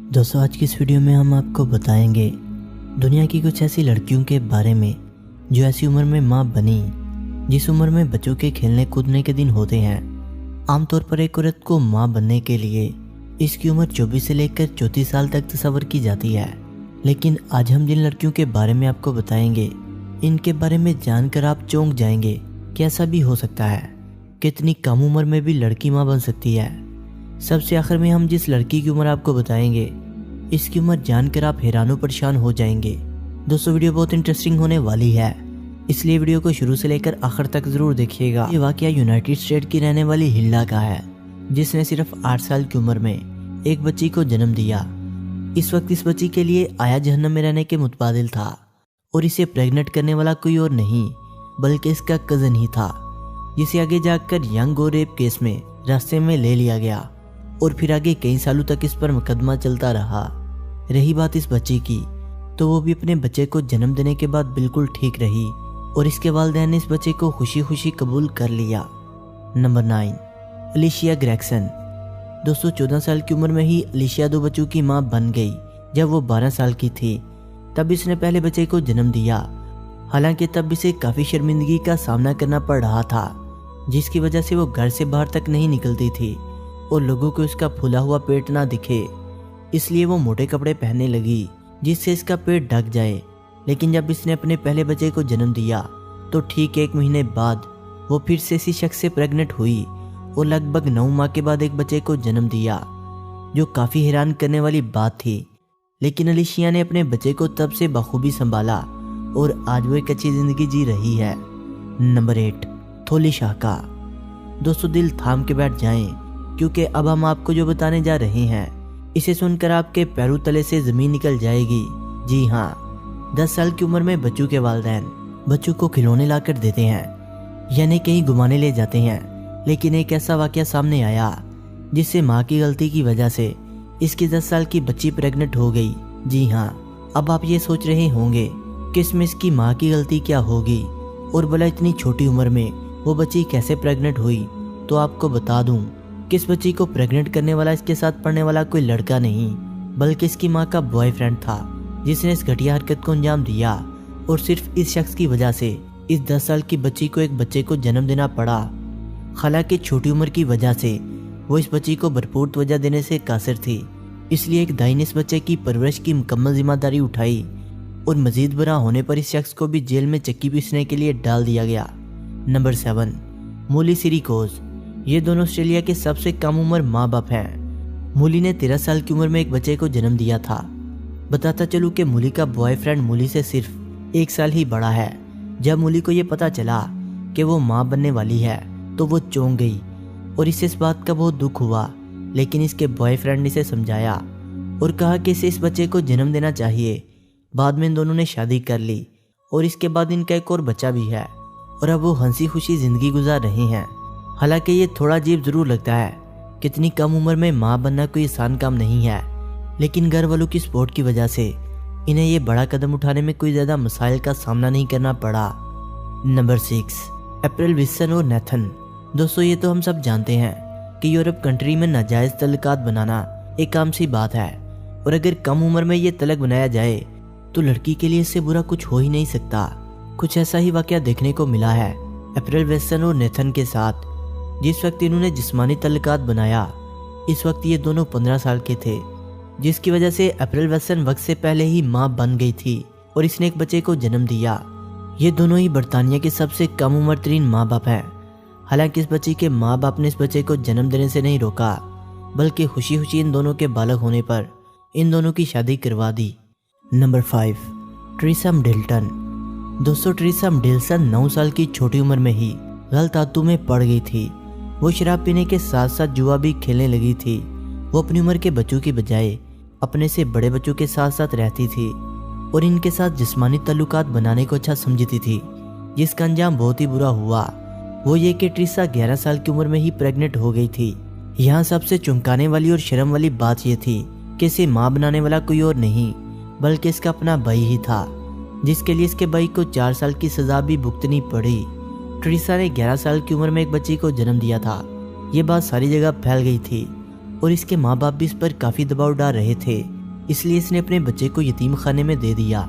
दोस्तों, आज की इस वीडियो में हम आपको बताएंगे दुनिया की कुछ ऐसी लड़कियों के बारे में जो ऐसी उम्र में माँ बनी जिस उम्र में बच्चों के खेलने कूदने के दिन होते हैं। आमतौर पर एक औरत को माँ बनने के लिए इसकी उम्र 24 से लेकर 34 साल तक तस्वर की जाती है। लेकिन आज हम जिन लड़कियों के बारे में आपको बताएंगे, इनके बारे में जानकर आप चौंक जाएंगे कि ऐसा भी हो सकता है। कितनी कम उम्र में भी लड़की माँ बन सकती है। सबसे आखिर में हम जिस लड़की की उम्र आपको बताएंगे, इसकी उम्र जानकर आप हैरानो परेशान हो जाएंगे। दोस्तों, वीडियो बहुत इंटरेस्टिंग होने वाली है, इसलिए वीडियो को शुरू से लेकर आखिर तक जरूर देखिएगा। ये वाकया यूनाइटेड स्टेट की रहने वाली हिल्डा का है, जिसने सिर्फ 8 साल की उम्र में एक बच्ची को जन्म दिया। इस वक्त इस बच्ची के लिए आया जहन्नम में रहने के मुतबादिल था और इसे प्रेग्नेंट करने वाला कोई और नहीं बल्कि इसका कजन ही था, जिसे आगे जाकर यंग और रेप केस में रास्ते में ले लिया गया और फिर आगे कई सालों तक इस पर मुकदमा चलता रहा। रही बात इस बच्ची की, तो वो भी अपने बच्चे को जन्म देने के बाद बिल्कुल ठीक रही और इसके वालिदैन ने इस बच्चे को खुशी खुशी कबूल कर लिया। Number 9, अलिशिया Gregson. दोस्तों, 14 साल की उम्र में ही अलिशिया 2 बच्चों की माँ बन गई। जब वो 12 साल की थी तब इसने पहले बच्चे को जन्म दिया। हालांकि तब इसे काफ़ी शर्मिंदगी का सामना करना पड़ रहा था, जिसकी वजह से वो घर से बाहर तक नहीं निकलती थी और लोगों को उसका फूला हुआ पेट ना दिखे, इसलिए वो मोटे कपड़े पहनने लगी जिससे इसका पेट ढक जाए। लेकिन जब इसने अपने पहले बच्चे को जन्म दिया तो ठीक 1 महीने बाद वो फिर से इसी शख्स से प्रेग्नेंट हुई और लगभग 9 माह के बाद एक बच्चे को जन्म दिया, जो काफ़ी हैरान करने वाली बात थी। लेकिन अलिशिया ने अपने बच्चे को तब से बखूबी संभाला और आज वो एक अच्छी ज़िंदगी जी रही है। नंबर 8, थोली शाका। दोस्तों, दिल थाम के बैठ जाएं, क्योंकि अब हम आपको जो बताने जा रहे हैं इसे सुनकर आपके पैरों तले से ज़मीन निकल जाएगी। जी हाँ, 10 साल की उम्र में बच्चों के वालिदैन बच्चों को खिलौने लाकर देते हैं, यानी कहीं घुमाने ले जाते हैं। लेकिन एक ऐसा वाकया सामने आया जिससे माँ की गलती की वजह से इसकी 10 साल की बच्ची प्रेग्नेंट हो गई। जी हाँ, अब आप ये सोच रहे होंगे कि इसमें इसकी माँ की गलती क्या होगी और भला इतनी छोटी उम्र में वो बच्ची कैसे प्रेग्नेंट हुई। तो आपको बता दूं कि इस बच्ची को प्रेग्नेंट करने वाला इसके साथ पढ़ने वाला कोई लड़का नहीं बल्कि इसकी माँ का बॉयफ्रेंड था, जिसने इस घटिया हरकत को अंजाम दिया और सिर्फ इस शख्स की वजह से इस 10 साल की बच्ची को एक बच्चे को जन्म देना पड़ा। हालांकि छोटी उम्र की वजह से वो इस बच्ची को भरपूर तवज्जो देने से कासिर थी, इसलिए एक दाई ने इस बच्चे की परवरिश की मुकम्मल जिम्मेदारी उठाई और मजीद बुरा होने पर इस शख्स को भी जेल में चक्की पीसने के लिए डाल दिया गया। नंबर 7, मूली सिरिकोज। ये दोनों ऑस्ट्रेलिया के सबसे कम उम्र माँ बाप हैं। मूली ने 13 साल की उम्र में एक बच्चे को जन्म दिया था। बताता चलूँ कि मूली का बॉयफ्रेंड मूली से सिर्फ 1 साल ही बड़ा है। जब मूली को ये पता चला कि वो माँ बनने वाली है तो वो चौंक गई और इसे इस बात का बहुत दुख हुआ। लेकिन इसके बॉयफ्रेंड ने इसे समझाया और कहा कि इसे इस बच्चे को जन्म देना चाहिए। बाद में इन दोनों ने शादी कर ली और इसके बाद इनका एक और बच्चा भी है और अब वो हंसी खुशी ज़िंदगी गुजार रहे हैं। हालांकि ये थोड़ा अजीब ज़रूर लगता है, कितनी कम उम्र में माँ बनना कोई आसान काम नहीं है, लेकिन घर वालों की सपोर्ट की वजह से इन्हें ये बड़ा कदम उठाने में कोई ज़्यादा मसाइल का सामना नहीं करना पड़ा। नंबर 6, अप्रैल विल्सन और नेथन। दोस्तों, ये तो हम सब जानते हैं कि यूरोप कंट्री में नाजायज़ तल्लुकात बनाना एक आम सी बात है और अगर कम उम्र में ये तलक बनाया जाए तो लड़की के लिए इससे बुरा कुछ हो ही नहीं सकता। कुछ ऐसा ही वाकया देखने को मिला है अप्रैल विल्सन और नेथन के साथ। जिस वक्त इन्होंने जिस्मानी तल्लुकात बनाया, इस वक्त ये दोनों 15 साल के थे, जिसकी वजह से अप्रैल विल्सन वक्त से पहले ही माँ बन गई थी और इसने एक बच्चे को जन्म दिया। ये दोनों ही बरतानिया के सबसे कम उम्र तरीन माँ बाप हैं। हालांकि इस बच्ची के माँ बाप ने इस बच्चे को जन्म देने से नहीं रोका, बल्कि खुशी खुशी इन दोनों के बालग होने पर इन दोनों की शादी करवा दी। Number 5, Treesa Middleton. दोस्तों, ट्रीसा मिडलटन 9 साल की छोटी उम्र में ही गलत आदतों में पड़ गई थी। वो शराब पीने के साथ साथ जुआ भी खेलने लगी थी। वो अपनी उम्र के बच्चों की बजाय अपने से बड़े बच्चों के साथ साथ रहती थी और इनके साथ जिस्मानी ताल्लुकात बनाने को अच्छा समझती थी, जिसका अंजाम बहुत ही बुरा हुआ। वो ये कि ट्रीसा 11 साल की उम्र में ही प्रेग्नेंट हो गई थी। यहाँ सबसे चौंकाने वाली और शर्म वाली बात यह थी कि इसे माँ बनाने वाला कोई और नहीं बल्कि इसका अपना भाई ही था, जिसके लिए इसके भाई को 4 साल की सजा भी भुगतनी पड़ी। ट्रीसा ने 11 साल की उम्र में एक बच्ची को जन्म दिया था। ये बात सारी जगह फैल गई थी और इसके माँ बाप भी इस पर काफ़ी दबाव डाल रहे थे इसलिए इसने अपने बच्चे को यतीम खाने में दे दिया।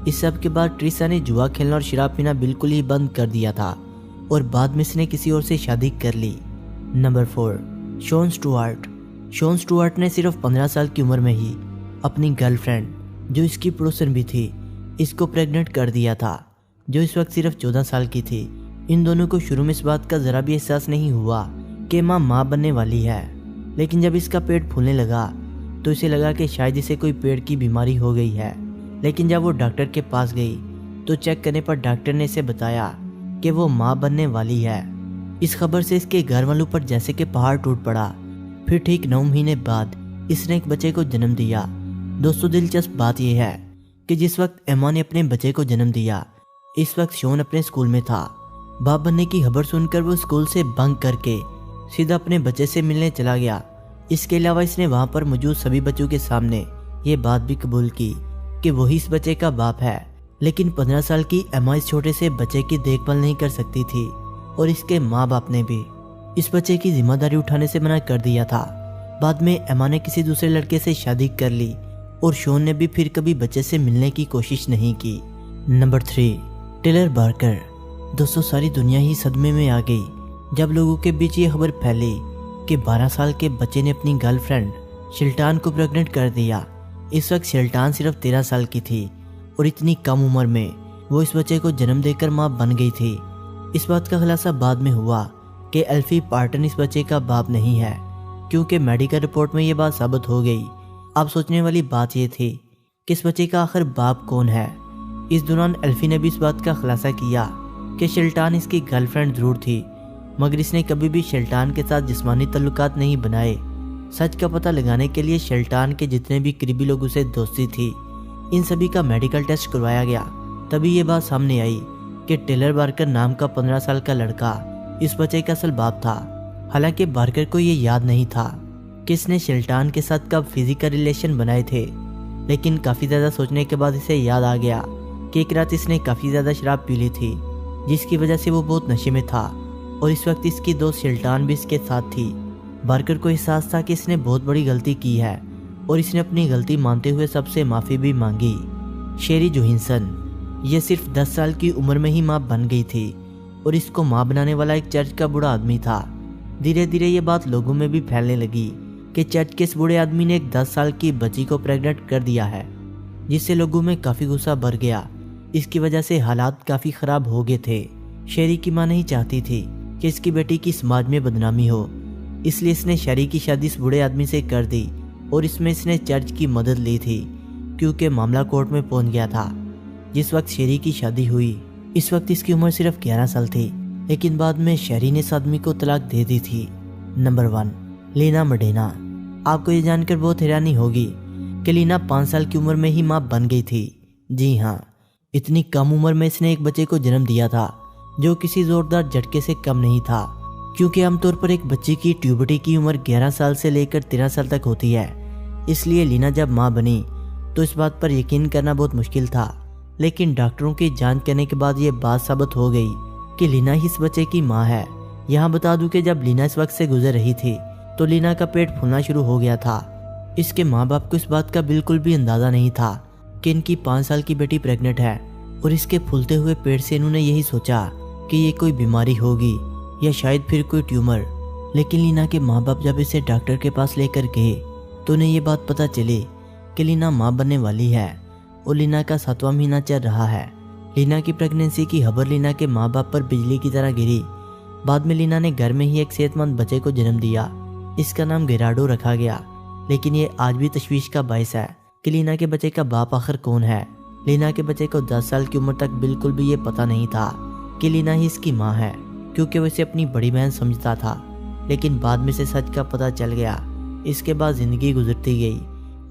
इस सब के बाद ट्रिसा ने जुआ खेलना और शराब पीना बिल्कुल ही बंद कर दिया था और बाद में इसने किसी और से शादी कर ली। Number 4, Shaun Stuart. Shaun Stuart ने सिर्फ 15 साल की उम्र में ही अपनी गर्लफ्रेंड, जो इसकी पड़ोसन भी थी, इसको प्रेग्नेंट कर दिया था, जो इस वक्त सिर्फ 14 साल की थी। इन दोनों को शुरू में इस बात का जरा भी एहसास नहीं हुआ कि माँ बनने वाली है, लेकिन जब इसका पेट फूलने लगा तो इसे लगा कि शायद इसे कोई पेट की बीमारी हो गई है। लेकिन जब वो डॉक्टर के पास गई तो चेक करने पर डॉक्टर ने इसे बताया कि वो माँ बनने वाली है। इस खबर से इसके घर वालों पर जैसे कि पहाड़ टूट पड़ा। फिर ठीक 9 महीने बाद इसने एक बच्चे को जन्म दिया। दोस्तों, दिलचस्प बात यह है कि जिस वक्त एमा ने अपने बच्चे को जन्म दिया, इस वक्त शॉन अपने स्कूल में था। बाप बनने की खबर सुनकर वो स्कूल से बंक करके सीधा अपने बच्चे से मिलने चला गया। इसके अलावा इसने वहां पर मौजूद सभी बच्चों के सामने ये बात भी कबूल की कि वही इस बच्चे का बाप है। लेकिन 15 साल की एमा इस छोटे से बच्चे की देखभाल नहीं कर सकती थी और इसके माँ बाप ने भी इस बच्चे की जिम्मेदारी उठाने से मना कर दिया था। बाद में एमा ने किसी दूसरे लड़के से शादी कर ली और शॉन ने भी फिर कभी बच्चे से मिलने की कोशिश नहीं की। Number 3, Taylor Barker. दोस्तों, सारी दुनिया ही सदमे में आ गई जब लोगों के बीच ये खबर फैली कि 12 साल के बच्चे ने अपनी गर्लफ्रेंड शिल्टान को प्रेग्नेंट कर दिया। इस वक्त शिल्टान सिर्फ 13 साल की थी और इतनी कम उम्र में वो इस बच्चे को जन्म देकर माँ बन गई थी। इस बात का खुलासा बाद में हुआ कि एल्फी पार्टन इस बच्चे का बाप नहीं है, क्योंकि मेडिकल रिपोर्ट में ये बात साबित हो गई। अब सोचने वाली बात ये थी कि इस बच्चे का आखिर बाप कौन है। इस दौरान एल्फी ने भी इस बात का खुलासा किया कि शिल्टान इसकी गर्लफ्रेंड जरूर थी, मगर इसने कभी भी शिल्टान के साथ जिस्मानी तल्लुकात नहीं बनाए। सच का पता लगाने के लिए शिल्टान के जितने भी करीबी लोगों से दोस्ती थी, इन सभी का मेडिकल टेस्ट करवाया गया। तभी ये बात सामने आई कि टेलर बार्कर नाम का 15 साल का लड़का इस बच्चे का असल बाप था। हालांकि बार्कर को ये याद नहीं था कि इसने शिल्टान के साथ कब फिजिकल रिलेशन बनाए थे, लेकिन काफ़ी ज़्यादा सोचने के बाद इसे याद आ गया कि एक रात इसने काफ़ी ज़्यादा शराब पी ली थी, जिसकी वजह से वो बहुत नशे में था और इस वक्त इसकी दोस्त शिल्टान भी इसके साथ थी। बार्कर को एहसास था कि इसने बहुत बड़ी गलती की है और इसने अपनी गलती मानते हुए सबसे माफ़ी भी मांगी। शेरी जोहिंसन, ये सिर्फ 10 साल की उम्र में ही माँ बन गई थी और इसको माँ बनाने वाला एक चर्च का बूढ़ा आदमी था। धीरे धीरे ये बात लोगों में भी फैलने लगी कि चर्च के इस बूढ़े आदमी ने एक 10 साल की बच्ची को प्रेग्नेंट कर दिया है, जिससे लोगों में काफ़ी गुस्सा बढ़ गया। इसकी वजह से हालात काफ़ी ख़राब हो गए थे। शेरी की माँ नहीं चाहती थी कि इसकी बेटी की समाज में बदनामी हो, इसलिए इसने शेरी की शादी इस बूढ़े आदमी से कर दी और इसमें इसने चर्च की मदद ली थी, क्योंकि मामला कोर्ट में पहुंच गया था। जिस वक्त शेरी की शादी हुई, इस वक्त इसकी उम्र सिर्फ 11 साल थी, लेकिन बाद में शेरी ने इस आदमी को तलाक दे दी थी। नंबर 1, लीना मडेना। आपको ये जानकर बहुत हैरानी होगी कि लीना 5 साल की उम्र में ही माँ बन गई थी। जी हाँ, इतनी कम उम्र में इसने एक बच्चे को जन्म दिया था, जो किसी जोरदार झटके से कम नहीं था, क्योंकि आमतौर पर एक बच्चे की ट्यूबर्टी की उम्र 11 साल से लेकर 13 साल तक होती है। इसलिए लीना जब माँ बनी तो इस बात पर यकीन करना बहुत मुश्किल था, लेकिन डॉक्टरों की जांच करने के बाद ये बात साबित हो गई कि लीना ही इस बच्चे की माँ है। यहाँ बता दूं कि जब लीना इस वक्त से गुजर रही थी तो लीना का पेट फूलना शुरू हो गया था। इसके माँ बाप को इस बात का बिल्कुल भी अंदाज़ा नहीं था कि इनकी 5 साल की बेटी प्रेग्नेंट है, और इसके फूलते हुए पेट से इन्होंने यही सोचा कि ये कोई बीमारी होगी या शायद फिर कोई ट्यूमर। लेकिन लीना के माँ बाप जब इसे डॉक्टर के पास लेकर गए तो उन्हें ये बात पता चली कि लीना माँ बनने वाली है और लीना का 7वां महीना चल रहा है। लीना की प्रेगनेंसी की खबर लीना के माँ बाप पर बिजली की तरह गिरी। बाद में लीना ने घर में ही एक सेहतमंद बच्चे को जन्म दिया। इसका नाम गेराडो रखा गया, लेकिन ये आज भी तशवीश का बायस है कि लीना के बच्चे का बाप आखिर कौन है। लीना के बच्चे को 10 साल की उम्र तक बिल्कुल भी ये पता नहीं था कि लीना ही इसकी माँ है, क्योंकि वो इसे अपनी बड़ी बहन समझता था। लेकिन बाद में से सच का पता चल गया। इसके बाद ज़िंदगी गुजरती गई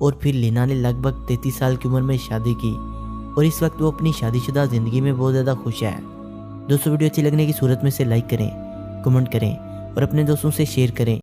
और फिर लीना ने लगभग 33 साल की उम्र में शादी की और इस वक्त वो अपनी शादीशुदा ज़िंदगी में बहुत ज़्यादा खुश है। दोस्तों, वीडियो अच्छी लगने की सूरत में से लाइक करें, कमेंट करें और अपने दोस्तों से शेयर करें।